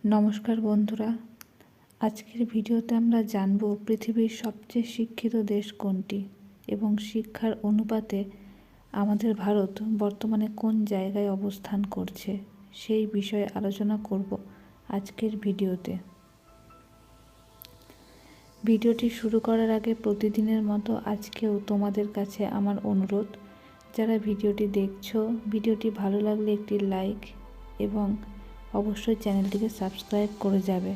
নমস্কার বন্ধুরা, আজকের ভিডিওতে আমরা জানব পৃথিবীর সবচেয়ে শিক্ষিত দেশ কোনটি এবং শিক্ষার অনুপাতে আমাদের ভারত বর্তমানে কোন জায়গায় অবস্থান করছে সেই বিষয়ে আলোচনা করব আজকের ভিডিওতে। ভিডিওটি শুরু করার আগে প্রতিদিনের মতো আজকেও তোমাদের কাছে আমার অনুরোধ, যারা ভিডিওটি দেখছো, ভিডিওটি ভালো লাগলে একটি লাইক এবং অবশ্যই চ্যানেলটিকে সাবস্ক্রাইব করে যাবে।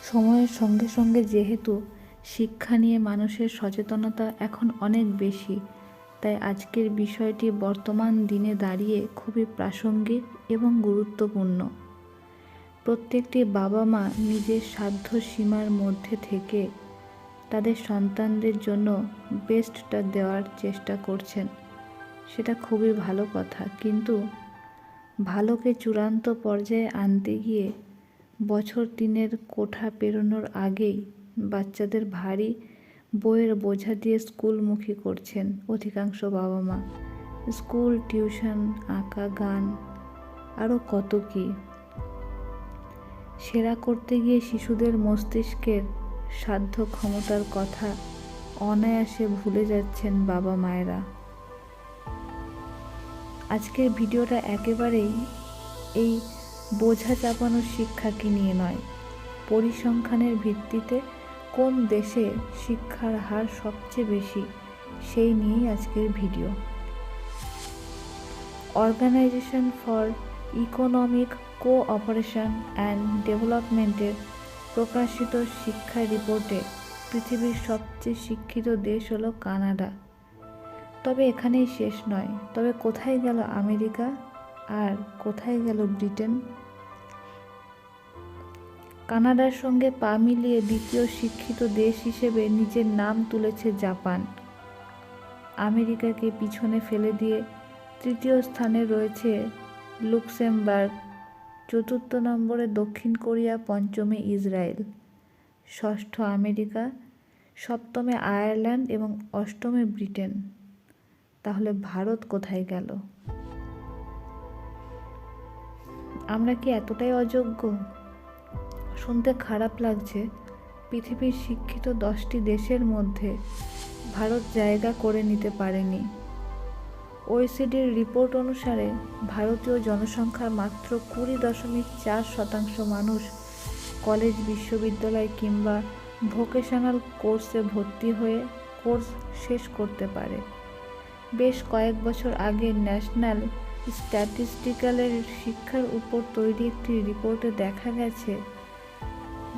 সময়ের সঙ্গে সঙ্গে যেহেতু শিক্ষা নিয়ে মানুষের সচেতনতা এখন অনেক বেশি, তাই আজকের বিষয়টি বর্তমান দিনে দাঁড়িয়ে খুবই প্রাসঙ্গিক এবং গুরুত্বপূর্ণ। প্রত্যেকটি বাবা মা নিজের সাধ্য সীমার মধ্যে থেকে তাদের সন্তানদের জন্য বেস্টটা দেওয়ার চেষ্টা করছেন, সেটা খুবই ভালো কথা। কিন্তু ভালোকে চূড়ান্ত পর্যায়ে আনতে গিয়ে বছর 3 কোঠা পেরোনোর আগেই বাচ্চাদের ভারী বইয়ের বোঝা দিয়ে স্কুলমুখী করছেন অধিকাংশ বাবা মা। স্কুল, টিউশন, আঁকা, গান, আরও কত কী। সেরা করতে গিয়ে শিশুদের মস্তিষ্কের সাধ্য ক্ষমতার কথা অনায়াসে ভুলে যাচ্ছেন বাবা মায়েরা। আজকের ভিডিওটা একেবারেই এই বোঝা চাপানোর শিক্ষাকে নিয়ে নয়, পরিসংখ্যানের ভিত্তিতে কোন দেশে শিক্ষার হার সবচেয়ে বেশি সেই নিয়েই আজকের video. Organisation for Economic Cooperation and ডেভেলপমেন্টের প্রকাশিত শিক্ষা রিপোর্টে পৃথিবীর সবচেয়ে শিক্ষিত দেশ হলো কানাডা। তবে এখানেই শেষ নয়। তবে কোথায় গেল আমেরিকা আর কোথায় গেল ব্রিটেন? কানাডার সঙ্গে পা মিলিয়ে দ্বিতীয় শিক্ষিত দেশ হিসেবে নিজের নাম তুলেছে জাপান। আমেরিকাকে পিছনে ফেলে দিয়ে তৃতীয় স্থানে রয়েছে লুক্সেমবার্গ, চতুর্থ নম্বরে দক্ষিণ কোরিয়া, পঞ্চমে ইসরায়েল, ষষ্ঠ আমেরিকা, সপ্তমে আয়ারল্যান্ড এবং অষ্টমে ব্রিটেন। তাহলে ভারত কোথায় গেল? আমরা কি এতটাই অযোগ্য? শুনতে খারাপ লাগছে, পৃথিবীর শিক্ষিত 10টি দেশের মধ্যে ভারত জায়গা করে নিতে পারেনি। ওইসিডির রিপোর্ট অনুসারে ভারতীয় জনসংখ্যার মাত্র 20.4% মানুষ কলেজ, বিশ্ববিদ্যালয় কিংবা ভোকেশনাল কোর্সে ভর্তি হয়ে কোর্স শেষ করতে পারে। বেশ কয়েক বছর আগে ন্যাশনাল স্ট্যাটিস্টিক্যালের শিক্ষার উপর তৈরি একটি রিপোর্টে দেখা গেছে,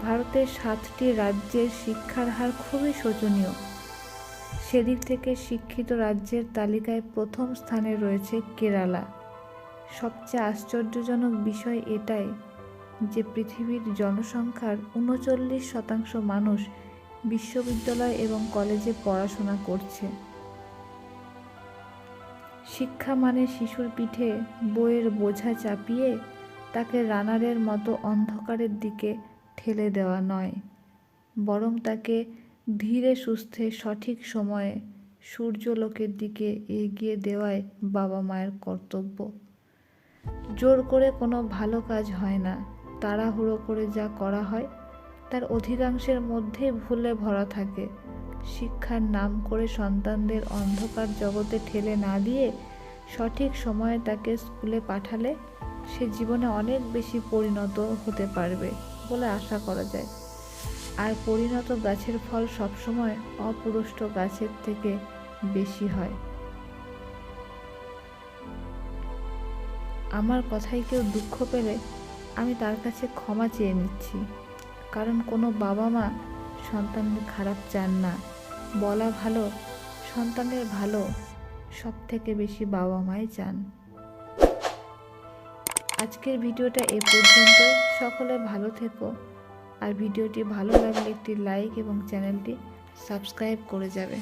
ভারতের 7টি রাজ্যের শিক্ষার হার খুবই শোচনীয়। সেদিক থেকে শিক্ষিত রাজ্যের তালিকায় প্রথম স্থানে রয়েছে কেরালা। সবচেয়ে আশ্চর্যজনক বিষয় এটাই যে পৃথিবীর জনসংখ্যার 39% মানুষ বিশ্ববিদ্যালয় এবং কলেজে পড়াশোনা করছে। শিক্ষা মানে শিশুর পিঠে বইয়ের বোঝা চাপিয়ে তাকে রানারের মতো অন্ধকারের দিকে ঠেলে দেওয়া নয়, বরং তাকে ধীরে সুস্থে সঠিক সময়ে সূর্যলোকের দিকে এগিয়ে দেওয়াই বাবা মায়ের কর্তব্য। জোর করে কোনো ভালো কাজ হয় না। তাড়াহুড়ো করে যা করা হয় তার অধিকাংশের মধ্যেই ভুলে ভরা থাকে। শিক্ষার নাম করে সন্তানদের অন্ধকার জগতে ঠেলে না দিয়ে সঠিক সময়ে তাকে স্কুলে পাঠালে সে জীবনে অনেক বেশি পরিণত হতে পারবে বলে আশা করা যায়। আর পরিণত গাছের ফল সবসময় অপুষ্ট গাছের থেকে বেশি হয়। আমার কথায় কেউ দুঃখ পেলে আমি তার কাছে ক্ষমা চেয়ে নিচ্ছি, কারণ কোনো বাবা মা সন্তানের খারাপ চান না। বলা ভালো, সন্তানের ভালো সব থেকে বেশি বাবা মাই চান। আজকের ভিডিওটা এ পর্যন্তই। সকলে ভালো থেকো, আর ভিডিওটি ভালো লাগলে একটি লাইক এবং চ্যানেলটি সাবস্ক্রাইব করে যাবে।